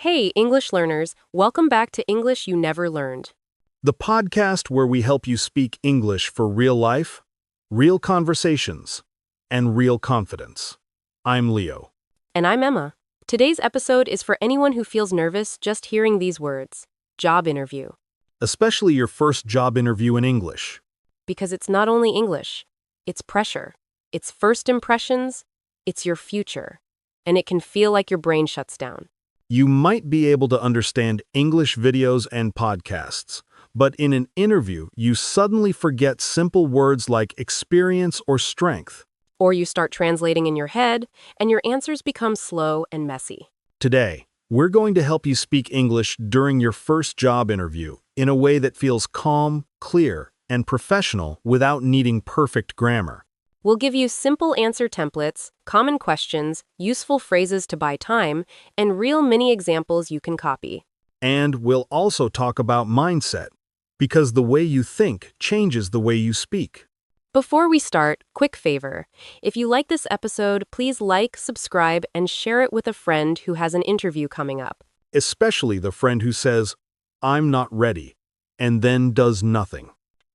Hey, English learners, welcome back to English You Never Learned. The podcast where we help you speak English for real life, real conversations, and real confidence. I'm Leo. And I'm Emma. Today's episode is for anyone who feels nervous just hearing these words job interview. Especially your first job interview in English. Because it's not only English, it's pressure, it's first impressions, it's your future, and it can feel like your brain shuts down. You might be able to understand English videos and podcasts, but in an interview, you suddenly forget simple words like experience or strength. Or you start translating in your head, and your answers become slow and messy. Today, we're going to help you speak English during your first job interview in a way that feels calm, clear, and professional without needing perfect grammar. We'll give you simple answer templates, common questions, useful phrases to buy time, and real mini examples you can copy. And we'll also talk about mindset, because the way you think changes the way you speak. Before we start, quick favor. If you like this episode, please like, subscribe, and share it with a friend who has an interview coming up. Especially the friend who says, "I'm not ready," and then does nothing.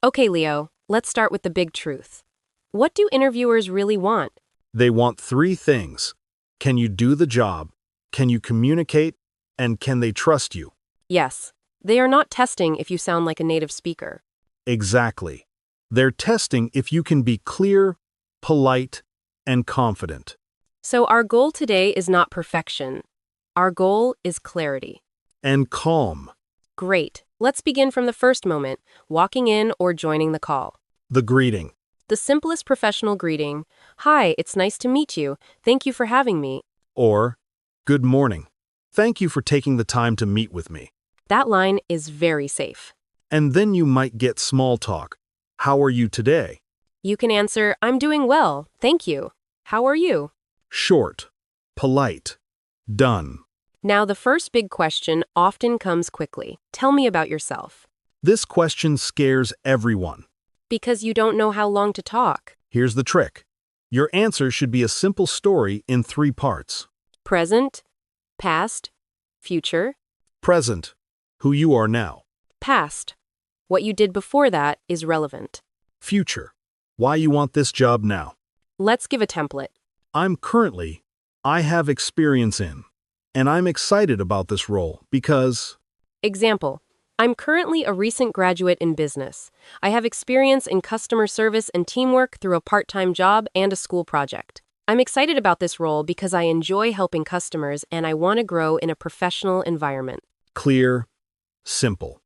Okay, Leo, let's start with the big truth. What do interviewers really want? They want three things. Can you do the job? Can you communicate? And can they trust you? Yes, they are not testing if you sound like a native speaker. Exactly. They're testing if you can be clear, polite, and confident. So our goal today is not perfection. Our goal is clarity. And calm. Great. Let's begin from the first moment, walking in or joining the call. The greeting. The simplest professional greeting, "Hi, it's nice to meet you. Thank you for having me." Or, "Good morning. Thank you for taking the time to meet with me." That line is very safe. And then you might get small talk. "How are you today?" You can answer, "I'm doing well, thank you. How are you?" Short, polite, done. Now, the first big question often comes quickly. Tell me about yourself. This question scares everyone. Because you don't know how long to talk. Here's the trick. Your answer should be a simple story in 3 parts. Present, past, future. Present, who you are now. Past, what you did before that is relevant. Future, why you want this job now. Let's give a template. I have experience in, and I'm excited about this role because. Example, I'm currently a recent graduate in business. I have experience in customer service and teamwork through a part-time job and a school project. I'm excited about this role because I enjoy helping customers and I want to grow in a professional environment. Clear, simple,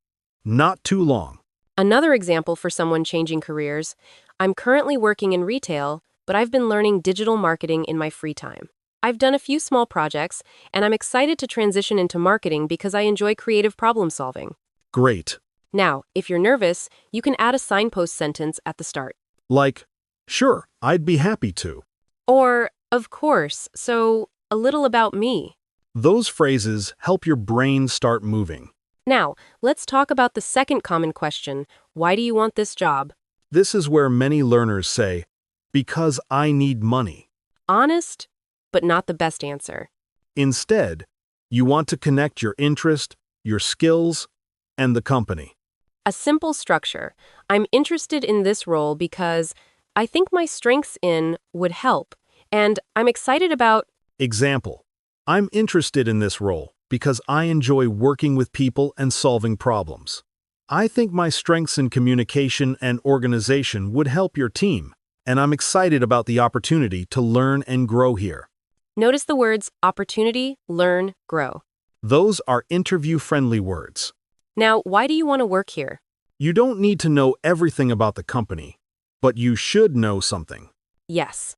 not too long. Another example for someone changing careers, I'm currently working in retail, but I've been learning digital marketing in my free time. I've done a few small projects, and I'm excited to transition into marketing because I enjoy creative problem solving. Great. Now, if you're nervous, you can add a signpost sentence at the start. Like, "Sure, I'd be happy to." Or, "Of course, so a little about me." Those phrases help your brain start moving. Now, let's talk about the second common question, why do you want this job? This is where many learners say, "Because I need money." Honest, but not the best answer. Instead, you want to connect your interest, your skills, and the company. A simple structure. I'm interested in this role because I think my strengths in would help, and I'm excited about. Example, I'm interested in this role because I enjoy working with people and solving problems. I think my strengths in communication and organization would help your team, and I'm excited about the opportunity to learn and grow here. Notice the words opportunity, learn, grow. Those are interview-friendly words. Now, why do you want to work here? You don't need to know everything about the company, but you should know something. Yes.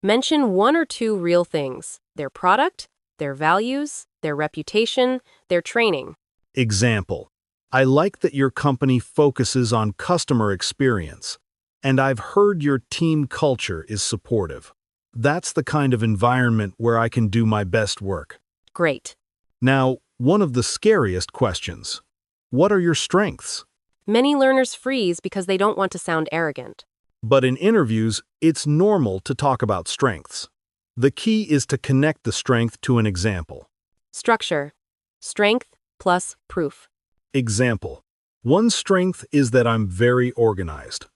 Mention 1 or 2 real things: their product, their values, their reputation, their training. Example, I like that your company focuses on customer experience, and I've heard your team culture is supportive. That's the kind of environment where I can do my best work. Great. Now, one of the scariest questions. What are your strengths? Many learners freeze because they don't want to sound arrogant. But in interviews, it's normal to talk about strengths. The key is to connect the strength to an example. Structure. Strength plus proof. Example. One strength is that I'm very organized.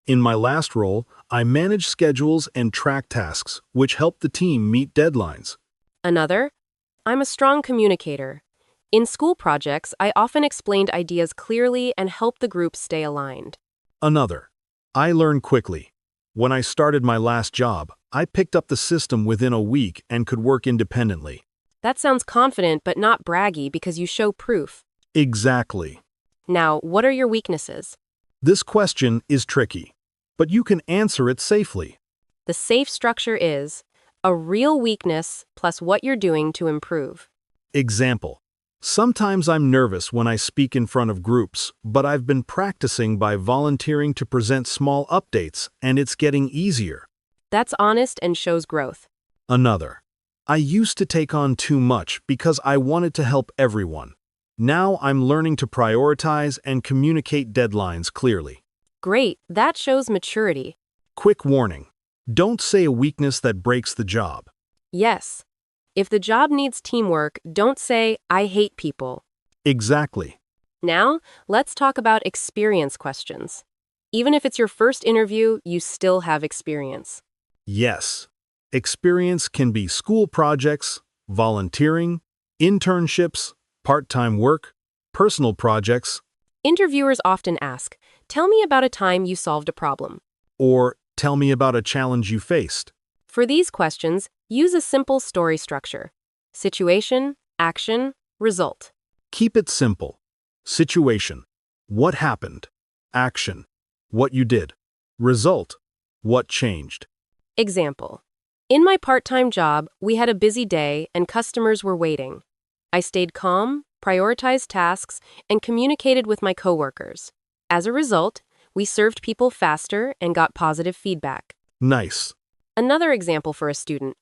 In my last role, I manage schedules and track tasks, which help the team meet deadlines. Another, I'm a strong communicator. In school projects, I often explained ideas clearly and helped the group stay aligned. Another. I learn quickly. When I started my last job, I picked up the system within a week and could work independently. That sounds confident but not braggy because you show proof. Exactly. Now, what are your weaknesses? This question is tricky, but you can answer it safely. The safe structure is a real weakness plus what you're doing to improve. Example. Sometimes I'm nervous when I speak in front of groups, but I've been practicing by volunteering to present small updates, and it's getting easier. That's honest and shows growth. Another. I used to take on too much because I wanted to help everyone. Now I'm learning to prioritize and communicate deadlines clearly. Great, that shows maturity. Quick warning. Don't say a weakness that breaks the job. Yes. If the job needs teamwork, don't say, I hate people. Exactly. Now, let's talk about experience questions. Even if it's your first interview, you still have experience. Yes. Experience can be school projects, volunteering, internships, part-time work, personal projects, Interviewers often ask, tell me about a time you solved a problem. or tell me about a challenge you faced. For these questions, use a simple story structure. Situation, action, result. Keep it simple. Situation. What happened? Action. What you did. Result. What changed. Example. In my part-time job, we had a busy day and customers were waiting. I stayed calm, prioritized tasks, and communicated with my coworkers. As a result, we served people faster and got positive feedback. Nice. Another example for a student.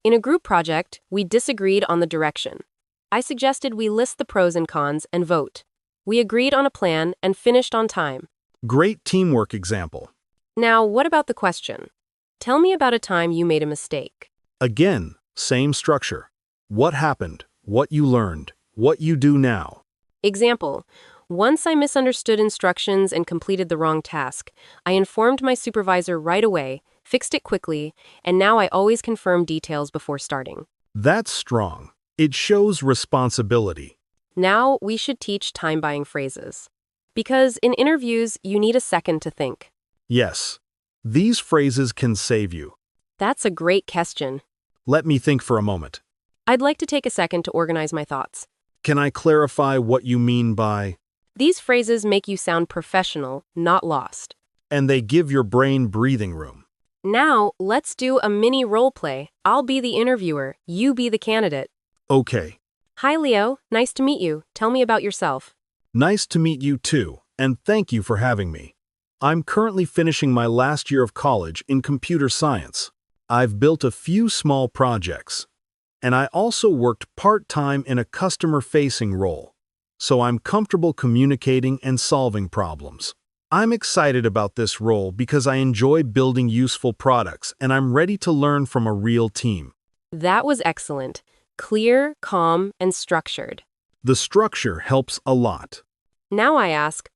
In a group project, we disagreed on the direction. I suggested we list the pros and cons and vote. We agreed on a plan and finished on time. Great teamwork example. Now, what about the question? Tell me about a time you made a mistake. Again, same structure. What happened? What you learned? What you do now? Example. Once I misunderstood instructions and completed the wrong task. I informed my supervisor right away, fixed it quickly, and now I always confirm details before starting. That's strong. It shows responsibility. Now, we should teach time-buying phrases. Because in interviews, you need a second to think. Yes. These phrases can save you. That's a great question. Let me think for a moment. I'd like to take a second to organize my thoughts. Can I clarify what you mean by, These phrases make you sound professional, not lost. and they give your brain breathing room? Now, let's do a mini role play. I'll be the interviewer, you be the candidate. Okay. Hi, Leo. Nice to meet you. Tell me about yourself. Nice to meet you too, and thank you for having me. I'm currently finishing my last year of college in computer science. I've built a few small projects, and I also worked part-time in a customer-facing role, so I'm comfortable communicating and solving problems. I'm excited about this role because I enjoy building useful products and I'm ready to learn from a real team. That was excellent. Clear, calm, and structured. The structure helps a lot. Now I ask,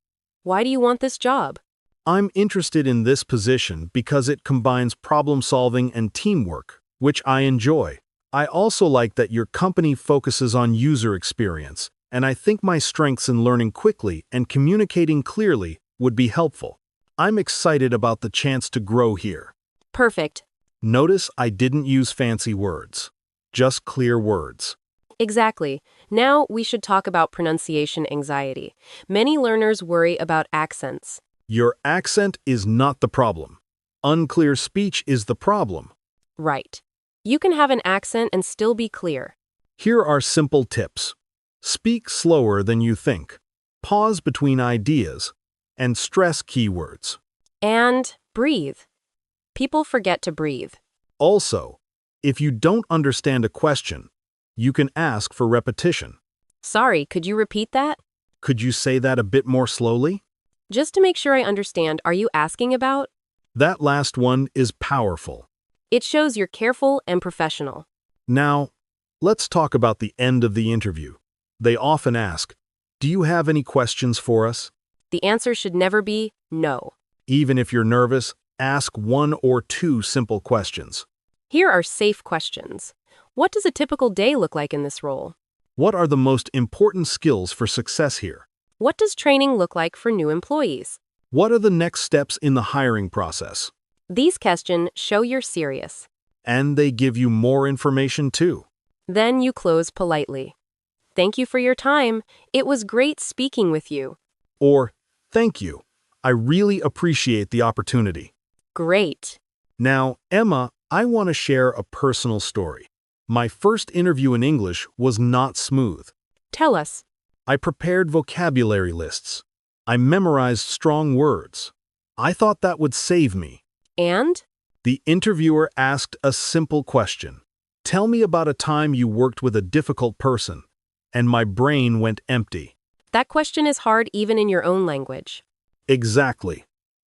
why do you want this job? I'm interested in this position because it combines problem solving and teamwork, which I enjoy. I also like that your company focuses on user experience, and I think my strengths in learning quickly and communicating clearly would be helpful. I'm excited about the chance to grow here. Perfect. Notice I didn't use fancy words, just clear words. Exactly. Now we should talk about pronunciation anxiety. Many learners worry about accents. Your accent is not the problem. Unclear speech is the problem. Right. You can have an accent and still be clear. Here are simple tips. Speak slower than you think. Pause between ideas. And stress keywords. And breathe. People forget to breathe. Also, if you don't understand a question, you can ask for repetition. Sorry, could you repeat that? Could you say that a bit more slowly? Just to make sure I understand, are you asking about? That last one is powerful. It shows you're careful and professional. Now, let's talk about the end of the interview. They often ask, "Do you have any questions for us?" The answer should never be no. Even if you're nervous, ask one or two simple questions. Here are safe questions. What does a typical day look like in this role? What are the most important skills for success here? What does training look like for new employees? What are the next steps in the hiring process? These questions show you're serious. And they give you more information too. Then you close politely. Thank you for your time. It was great speaking with you. Or, "Thank you. I really appreciate the opportunity." Great. Now, Emma, I want to share a personal story. My first interview in English was not smooth. Tell us. I prepared vocabulary lists. I memorized strong words. I thought that would save me. And? The interviewer asked a simple question. "Tell me about a time you worked with a difficult person." And my brain went empty. That question is hard even in your own language. Exactly.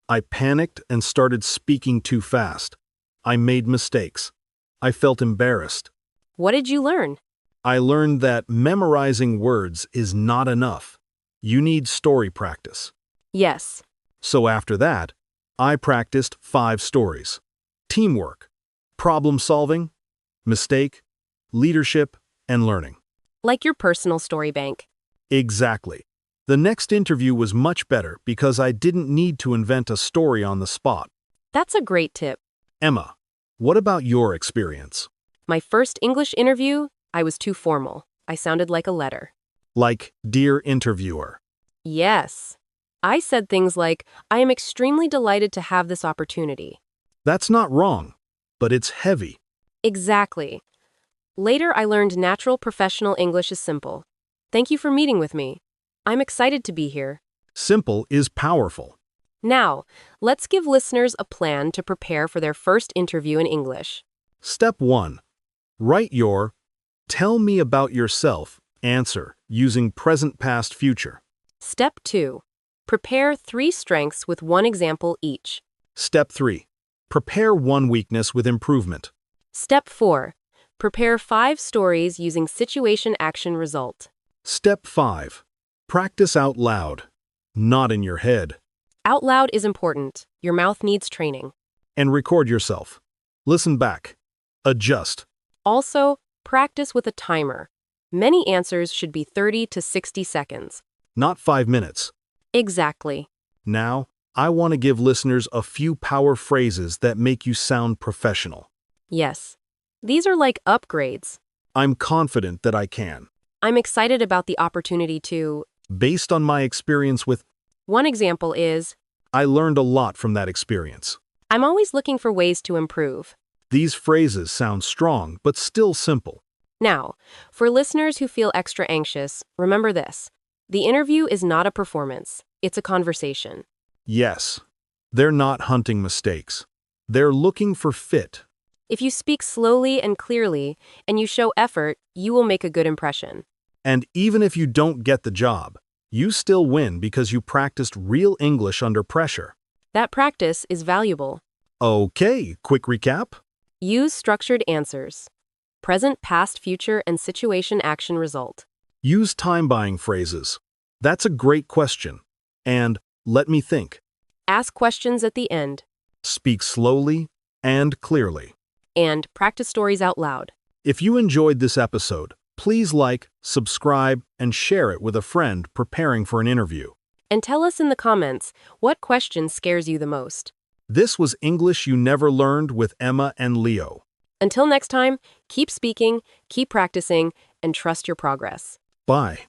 I panicked and started speaking too fast. I made mistakes. I felt embarrassed. What did you learn? I learned that memorizing words is not enough. You need story practice. Yes. So after that, I practiced 5 stories. Teamwork, problem solving, mistake, leadership, and learning. Like your personal story bank. Exactly. The next interview was much better because I didn't need to invent a story on the spot. That's a great tip. Emma, what about your experience? My first English interview, I was too formal. I sounded like a letter. Like, "Dear interviewer." Yes. I said things like, I am extremely delighted to have this opportunity. That's not wrong, but it's heavy. Exactly. Later, I learned natural professional English is simple. Thank you for meeting with me. I'm excited to be here. Simple is powerful. Now, let's give listeners a plan to prepare for their first interview in English. Step 1. Write your "Tell me about yourself" answer using present, past, future. Step 2. Prepare 3 strengths with 1 example each. Step 3. Prepare 1 weakness with improvement. Step 4. Prepare 5 stories using situation action result. Step 5. Practice out loud, not in your head. Out loud is important. Your mouth needs training. And record yourself. Listen back. Adjust. Also, practice with a timer. Many answers should be 30 to 60 seconds. Not 5 minutes. Exactly. Now, I want to give listeners a few power phrases that make you sound professional. Yes. These are like upgrades. I'm confident that I can. I'm excited about the opportunity to. Based on my experience with, One example is, I learned a lot from that experience. I'm always looking for ways to improve. These phrases sound strong, but still simple. Now, for listeners who feel extra anxious, remember this. The interview is not a performance. It's a conversation. Yes, they're not hunting mistakes. They're looking for fit. If you speak slowly and clearly, and you show effort, you will make a good impression. And even if you don't get the job, you still win because you practiced real English under pressure. That practice is valuable. Okay, quick recap. Use structured answers. Present, past, future, and situation action result. Use time-buying phrases. That's a great question. And let me think. Ask questions at the end. Speak slowly and clearly. And practice stories out loud. If you enjoyed this episode, please like, subscribe, and share it with a friend preparing for an interview. And tell us in the comments, what question scares you the most? This was English You Never Learned with Emma and Leo. Until next time, keep speaking, keep practicing, and trust your progress. Bye.